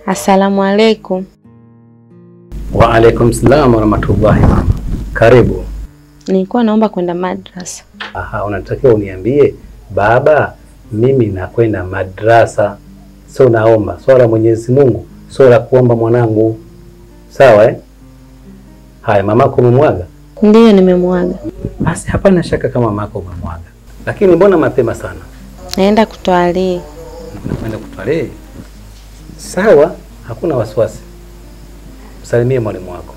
Assalamu alaikum. Wa alaikum salam wa rahmatullahi. Karibu. Nilikuwa naomba kwenda madrasa. Aha, unatakiwa uniambie baba, mimi nakwenda madrasa. Sio naomba. Swala Mwenyezi Mungu, sio la kuomba mwanangu. Sawa Haya, mamako umemwaga? Ndiyo, nimemwaga. Basi hapana shaka kama mamako umemwaga. Lakini mbona mapema sana? Naenda kutwali. Nakwenda kutwali. Sawa, hakuna wasiwasi. Msalimie mwalimu wako.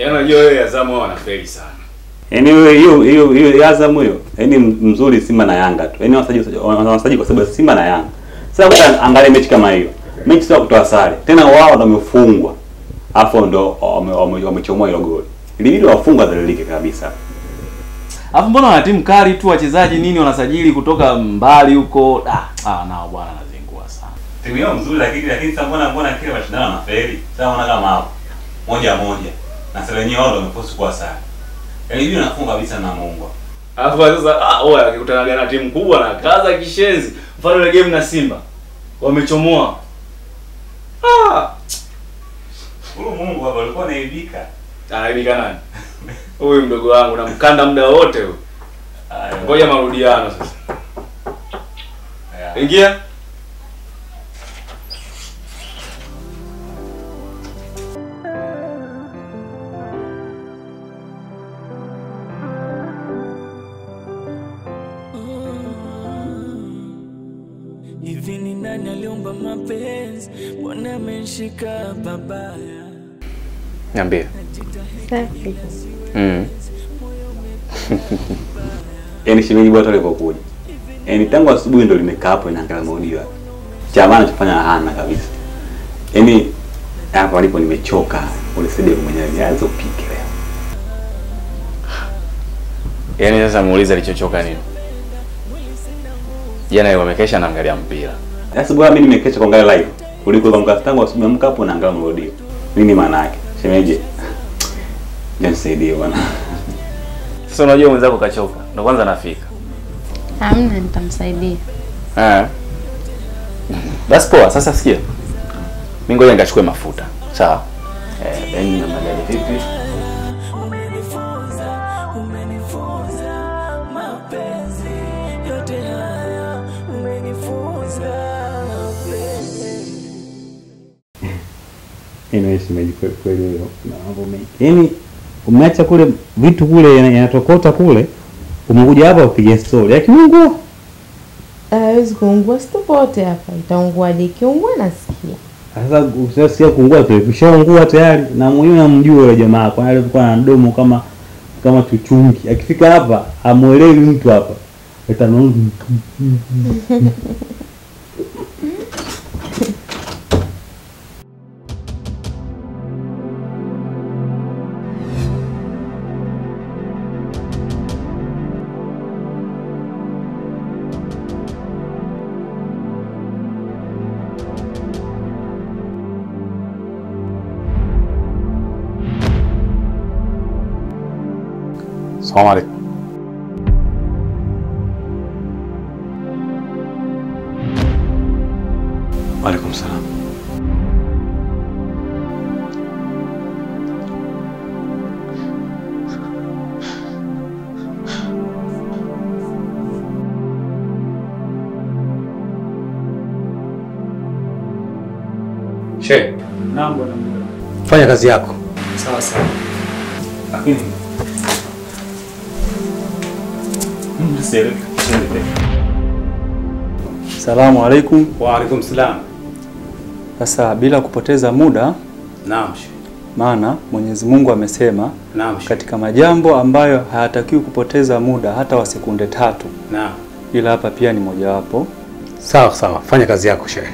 Unajua wewe Azam wao wanafeli sana. Yaani hiyo Azam hiyo, yaani mzuri Simba na Yanga tu. Yaani wasaji kwa sababu Simba na Yanga. Sasa angalia mechi kama hiyo. Mechi sio kutoa sare. Tena wao ndio wamefungwa. Afu ndo wamechomoa hilo goli. Ilibidi wafungwa dhalilike kabisa. Alafu mbona wana timu kali tu, wachezaji nini wanasajili kutoka mbali huko. Nao bwana anazingua sana. Timu yao mzuri lakini sasa mbona kile mashindano yanafeli. Sasa wana kama hapo. Moja. Na sasa wenyewe wao ndio wamepost kwa sare. Yaani hivi nafunga kabisa na Mungu. Alafu sasa akikutana na timu kubwa na kaza kishenzi. Mfano ile game na Simba. Wamechomoa. Huyo Mungu hapa alikuwa anaibika. Anaibika nani? Huyu mdogo wangu namkanda muda wote huyo. Ngoja marudiano sasa. Ingia. Hivi ni nani aliumba mapenzi? Mbona amenishika babaya? Niambie. Safi. Yaani shilingi bwana alipokuja. Yaani tangu asubuhi ndio limekaa hapo inaangalia maudio. Chamana tufanya hana kabisa. Yaani hapo alipo nimechoka. Unisaidia mwenyewe nianze upike leo. Yaani sasa muulize alichochoka nini? Jana wamekesha naangalia mpira. Sasa bwana mimi nimekesha kuangalia live. Kuliko kwa tangu asubuhi amka hapo naangalia maudio. Nini maana yake? Shemeje? Nisaidie bwana. Sasa unajua mwenzako kachoka. Ndio kwanza nafika. Hamna, nitamsaidia. Basi poa, sasa sikia. Mimi ngoja nikachukue mafuta. Sawa. Na magari vipi? Umenifunza mapenzi yote haya. Umenifunza mapenzi. Shemeji kweli hiyo na mambo mengi. Yaani umeacha kule vitu kule yanatokota kule, umekuja hapa upige story. Yakiungua. Haiwezi kuungua, stopote hapa. Itaungua kiungua nasikia. Sasa usisikia kuungua tu, kishaungua tayari na mwenyewe namjua yule jamaa kwa alikuwa na mdomo kama chuchungi. Akifika hapa amuelewi mtu hapa. Atanonga. Assalamu alaikum. Wa alaikum salam. Sheikh. Naam bwana. Fanya kazi yako. Sawa sawa. Lakini Salamu alaikum. Wa alaikum salam. Sasa bila kupoteza muda, Naam. maana Mwenyezi Mungu amesema Naam. katika majambo ambayo hayatakiwi kupoteza muda hata wa sekunde 3. Naam. Ila hapa pia ni mojawapo. Sawa, fanya kazi yako shehe.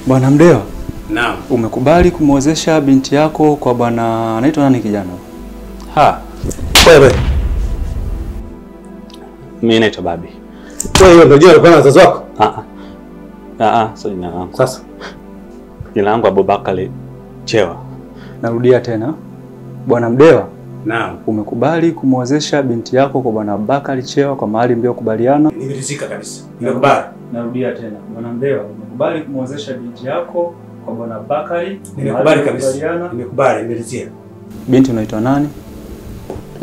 Bwana Mdeo, Naam. umekubali kumwozesha binti yako kwa bwana anaitwa nani kijana? Wewe. mimi naitwa Babi. Wewe ndio jina la wazazi wako? Sio jina langu. Sasa Jina langu Abubakari Chewa. Narudia tena. Bwana Mdewa, Naam. umekubali kumwozesha binti yako kwa Bwana Bakari Chewa kwa mahali mliokubaliana? Nimeridhika kabisa. Nimekubali. Narudia tena. Bwana Mdewa, umekubali kumwozesha binti yako kwa Bwana Bakari? Nimekubali kabisa. Nimekubali, nimeridhia. Binti unaitwa nani?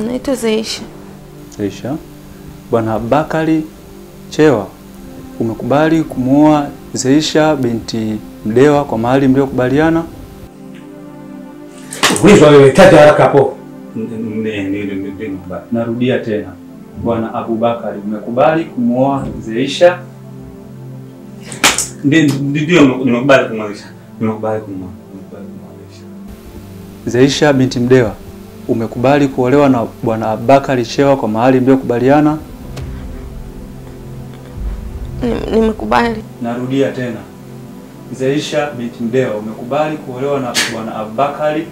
Naitwa Zaisha. Zaisha. Bwana Bakari Chewa, umekubali kumuoa Zaisha binti Mdewa kwa mahali mliokubaliana? Ulizo wewe tata haraka hapo. Narudia tena. Bwana Abubakari, umekubali kumuoa Zaisha? Ndio, nimekubali kumwozesha. Zaisha binti Mdewa, umekubali kuolewa na Bwana Abubakari Chewa kwa mahali mliokubaliana? Nimekubali. Narudia tena. Zaisha binti Mdewa, umekubali kuolewa na Bwana Abubakari?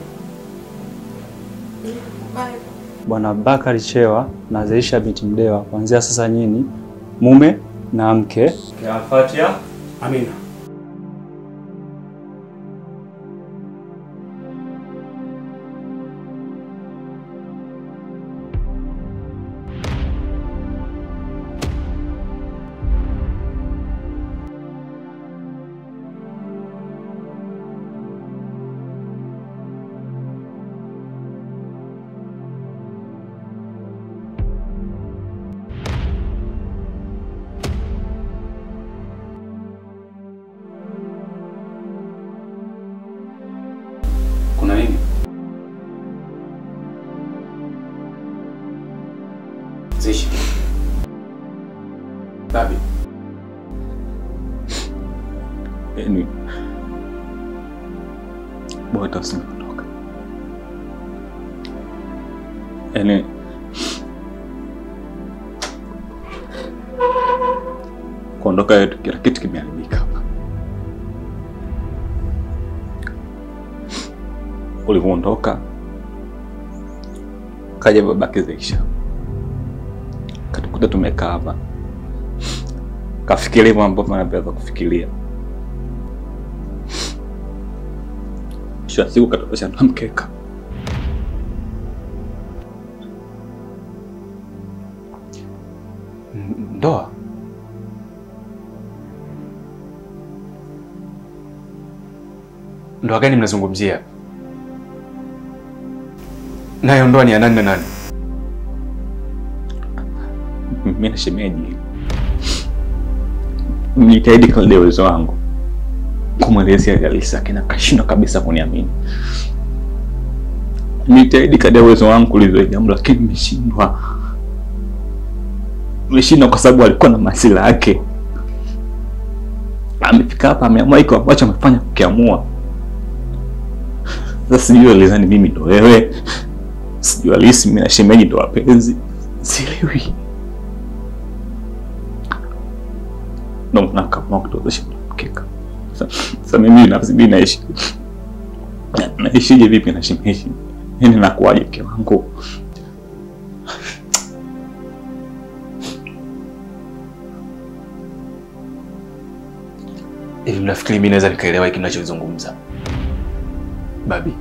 Bwana Abubakari Chewa na Zaisha binti Mdewa, kuanzia sasa nyinyi mume na mke. Kiafatia. Amina. Kuna nini? Zaisha. Babi. Yaani bora usiniondoke. Yaani kuondoka yetu kila kitu kimeharibika hapa. Ulivyoondoka kaja babake Zaisha, katukuta tumekaa hapa, kafikiria mambo anapenda kufikiria. Kisha siku katosha na mkeka. Ndoa? Ndoa gani mnazungumzia? Nayo ndoa ni ya nani na nani? Mimi na shemeji nijitahidi kadri ya uwezo wangu kumwelezea Alisa, kina kashindwa kabisa kuniamini. Nijitahidi kadri ya uwezo wangu kulizoea jambo, lakini nimeshindwa. Nimeshindwa kwa sababu alikuwa na masuala yake. Amefika hapa ameamua iko ambacho amefanya kukiamua. Sasa sijui Alisa ni mimi ndo wewe. Sijui Alisa mimi na shemeji ndo wapenzi. Sielewi. Ndo mnakaamua kutozesha mkeka. Sasa mimi nafsi mimi naishije vipi na shemeji? Yaani nakuaje mke wangu? Hivi mnafikiri mimi naweza nikaelewa hiki mnachozungumza? Babi.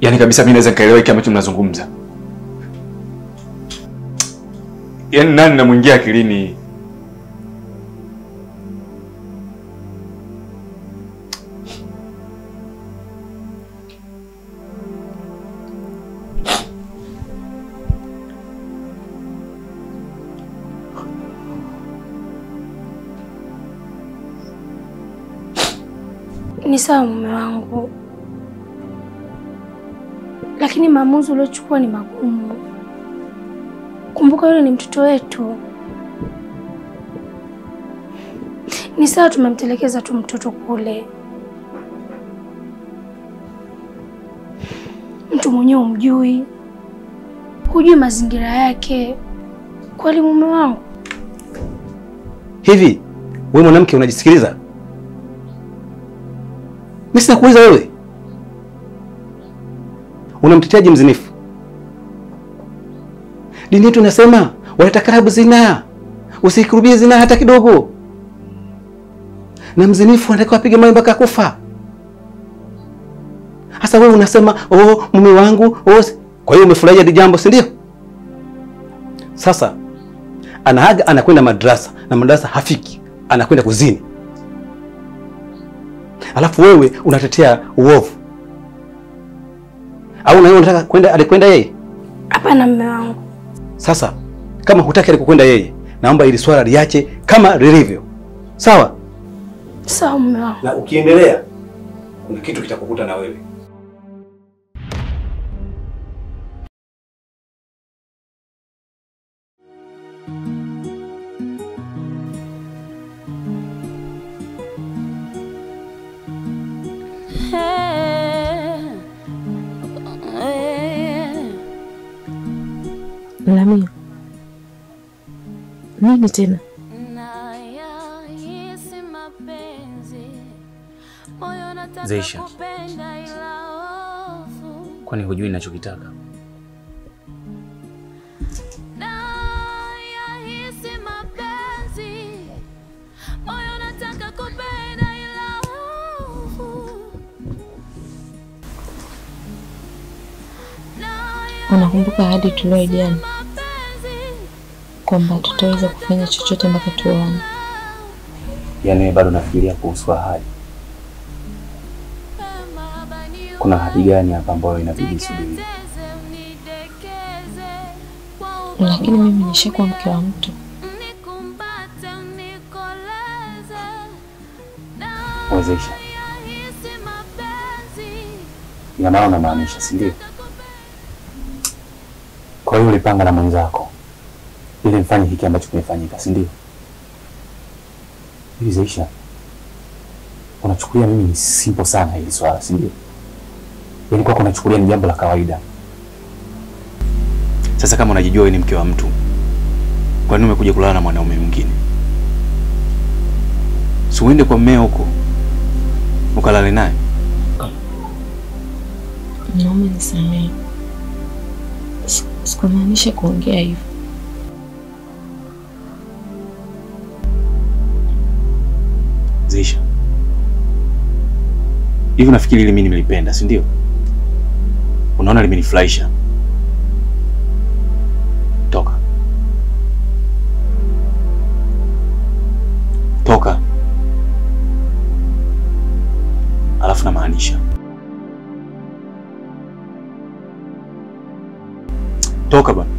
Yaani kabisa mimi naweza nikaelewa hiki ambacho mnazungumza? Yaani nani namuingia akilini? Ni sawa mume wangu, lakini maamuzi uliochukua ni magumu. Kumbuka yule ni mtoto wetu. Ni sawa tumemtelekeza tu mtoto kule. Mtu mwenyewe umjui, hujui mazingira yake. Kweli mume wangu? Hivi wewe mwanamke unajisikiliza? Mimi sina kuuliza wewe. Unamteteaje mzinifu? Dini yetu inasema watakarabu zina. Usikurubie zina hata kidogo. Na mzinifu anatakiwa apige mawe mpaka kufa. Sasa wewe unasema mume wangu, kwa hiyo umefurahia hili jambo, si ndio? Sasa anaaga anakwenda madrasa, na madrasa hafiki, anakwenda kuzini. Alafu wewe unatetea uovu. Au unataka alikwenda yeye? Hapana mume wangu. Sasa kama hutaki alikwenda yeye, naomba ili swala liache kama lilivyo. Sawa? Sawa mume wangu. Na ukiendelea kuna kitu kitakukuta na wewe. Lamia. Nini tena? Zeisha, kwani hujui ninachokitaka? Unakumbuka ahadi tuliyojana kwamba tutaweza kufanya chochote mpaka tuone? Yaani bado nafikiria kuhusu ahadi. Kuna ahadi gani hapa ambayo inabidi subiri? Lakini mimi nishakuwa mke wa mtu. Zeisha, ina maana unamaanisha, si ndio? Kwa hiyo ulipanga na mwenzako ili mfanye hiki ambacho kimefanyika, si ndio? Hivi Zeisha, unachukulia mimi ni simple sana hili swala, si ndio? Yaani kwako unachukulia ni jambo la kawaida. Sasa kama unajijua wewe ni mke wa mtu, kwa nini umekuja kulala na mwanaume mwingine? Si uende kwa mmeo huko ukalale naye. Naomba nisamehe. Sikumaanisha kuongea hivyo. Zeisha, hivi nafikiri ile mimi nimelipenda, si ndio? Unaona limenifurahisha. Toka. Toka. Alafu na maanisha. Toka bwana.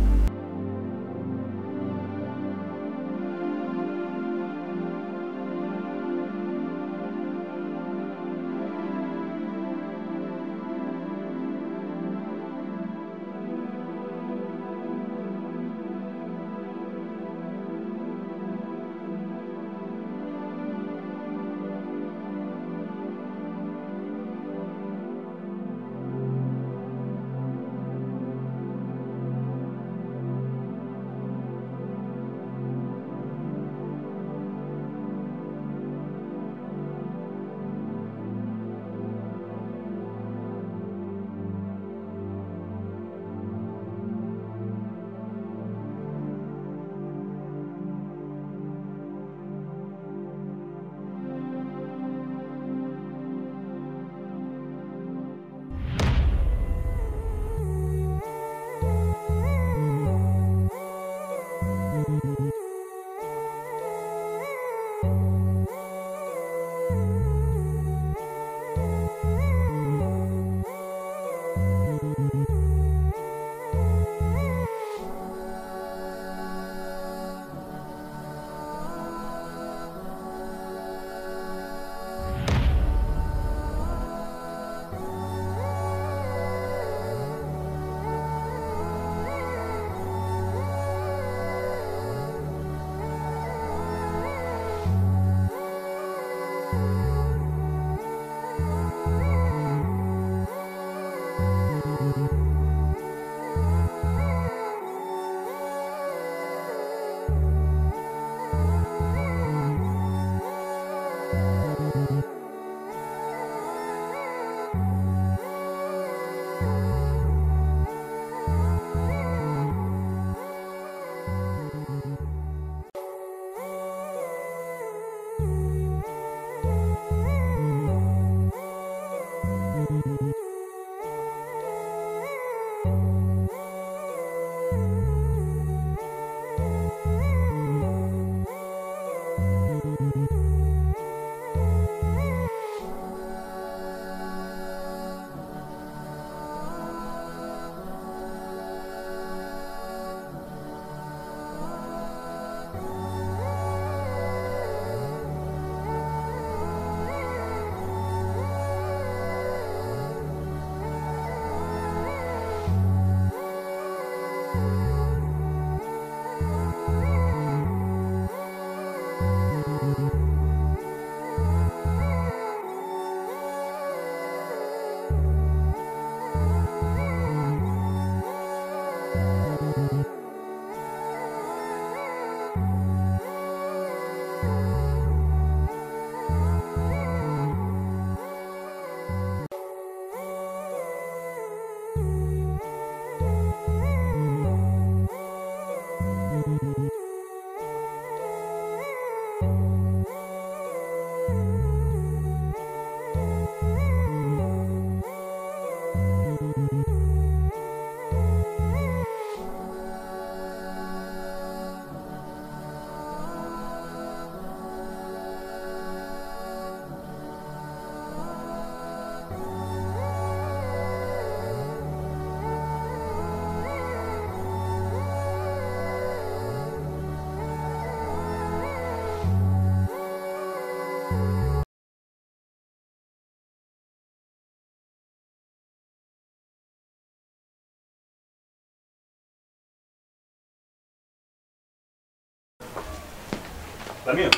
Lamio.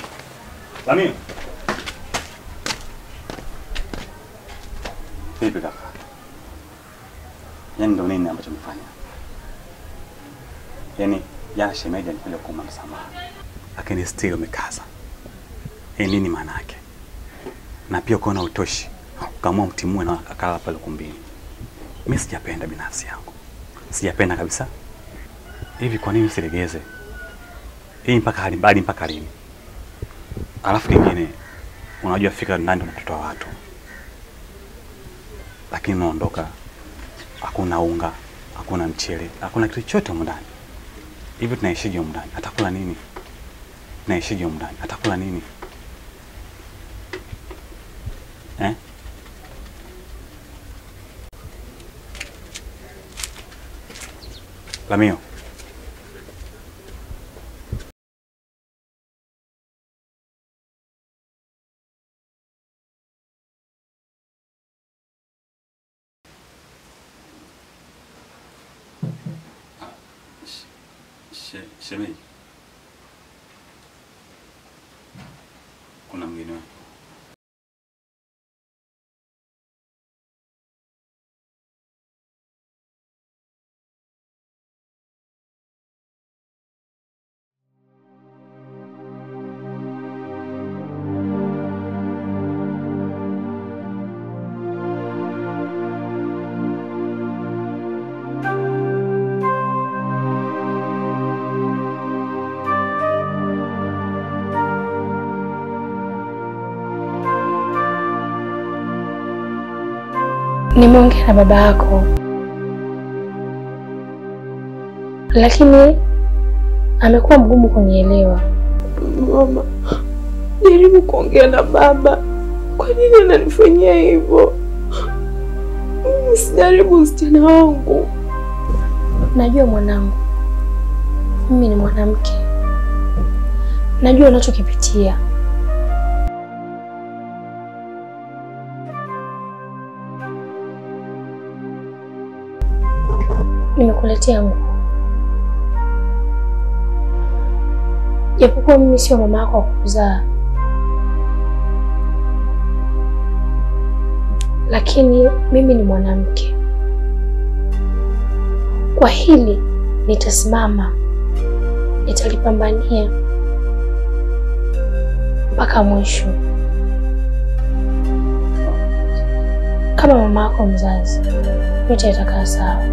Lamio. Vipi kaka? Yaani ndio nini ambacho umefanya? Yaani jana shemeji alikuja kuomba msamaha. Lakini still umekaza. Nini maana yake? Na pia ukaona utoshi. Ukaamua mtimue na akala pale kumbini. Mimi sijapenda binafsi yangu. Sijapenda kabisa. Hivi kwa nini usilegeze? Hii mpaka lini? Alafu kingine unajua fika ndani ndo mtoto wa watu. Lakini unaondoka hakuna unga, hakuna mchele, hakuna kitu chochote huko ndani. Hivi tunaishije huko ndani? Atakula nini? Tunaishije huko ndani? Atakula nini? Lamio. Shemeji. Kuna mgeni wako. Nimeongea na baba yako, lakini amekuwa mgumu kunielewa. Mama, jaribu kuongea na baba. Kwa nini ananifanyia hivyo? Mimi sijaribu usichana wangu. Najua mwanangu, mimi ni mwanamke. Najua unachokipitia. Nimekuletea nguo. Japokuwa mimi sio mama yako wa kuzaa, lakini mimi ni mwanamke. Kwa hili nitasimama, nitalipambania mpaka mwisho. Kama mama yako mzazi, yote yatakaa sawa.